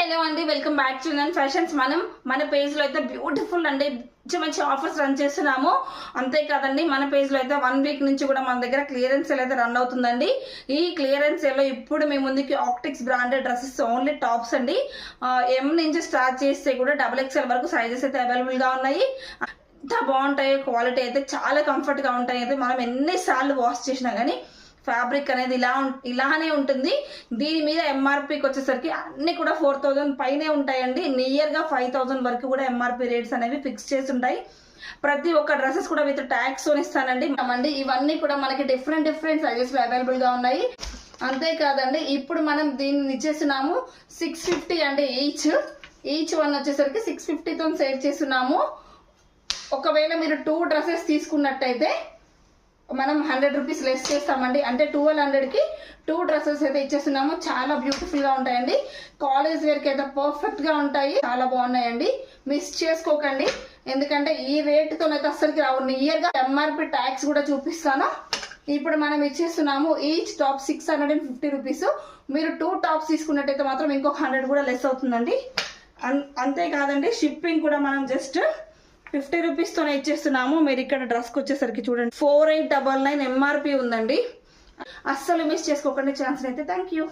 Hello అండి, welcome back to Nun Fashions. మనం మన పేజ్ లో అయితే బ్యూటిఫుల్ అండి మంచి ఆఫర్స్ రన్ చేస్తున్నాము. అంతేకాదండి, మన పేజ్ లో అయితే 1 వీక్ నుంచి కూడా మన దగ్గర క్లియరెన్స్ సేల్ అయితే రన్ అవుతుందండి. ఈ క్లియరెన్స్ సేల్ లో ఇప్పుడు మీ ముందుకి optics branded dresses only tops అండి. ఎం నుంచి స్టార్ట్ చేస్తే కూడా XXL వరకు సైజెస్ అయితే అవైలబుల్ గా ఉన్నాయి. ఎంత బాగుంటాయి, క్వాలిటీ అయితే చాలా కంఫర్ట్ గా ఉంటాయి. అయితే మనం ఎన్నిసార్లు వాష్ చేసినా కానీ ఫ్యాబ్రిక్ అనేది ఇలానే ఉంటుంది. దీని మీద ఎంఆర్పికి వచ్చేసరికి అన్ని కూడా 4000 పైనే ఉంటాయండి. నియర్ గా 5000 వరకు కూడా ఎంఆర్పి రేట్స్ అనేవి ఫిక్స్ చేసి ఉంటాయి. ప్రతి ఒక్క డ్రెస్సెస్ కూడా విత్ ట్యాక్స్ ఇస్తానండి. ఇవన్నీ కూడా మనకి డిఫరెంట్ సైజెస్ లో అవైలబుల్ గా ఉన్నాయి. అంతేకాదండి, ఇప్పుడు మనం దీన్ని ఇచ్చేస్తున్నాము 650 అండి. ఈచ్ వన్ వచ్చేసరికి 650తో సేవ్ చేస్తున్నాము. ఒకవేళ మీరు 2 డ్రెస్సెస్ తీసుకున్నట్టయితే మనం 100 రూపీస్ లెస్ చేస్తామండి. అంటే 1200కి 2 డ్రెస్సెస్ అయితే ఇచ్చేస్తున్నాము. చాలా బ్యూటిఫుల్ గా ఉంటాయండి. కాలేజ్ వేర్ కి అయితే పర్ఫెక్ట్ గా ఉంటాయి. చాలా బాగున్నాయండి, మిస్ చేసుకోకండి. ఎందుకంటే ఈ రేటుతో అయితే అస్సలకి రావు. నియర్ గా ఎంఆర్పి ట్యాక్స్ కూడా చూపిస్తాను. ఇప్పుడు మనం ఇచ్చేస్తున్నాము ఈచ్ టాప్ 650 రూపీస్. మీరు 2 టాప్స్ తీసుకున్నట్టయితే మాత్రం ఇంకొక 100 కూడా లెస్ అవుతుందండి. అంతేకాదండి, షిప్పింగ్ కూడా మనం జస్ట్ 50 రూపీస్ తోనే ఇచ్చేస్తున్నాము. మీరు ఇక్కడ డ్రెస్కి వచ్చేసరికి చూడండి 4899 ఎంఆర్పి ఉందండి. అస్సలు మిస్ చేసుకోకండి ఛాన్స్ అయితే. Thank you.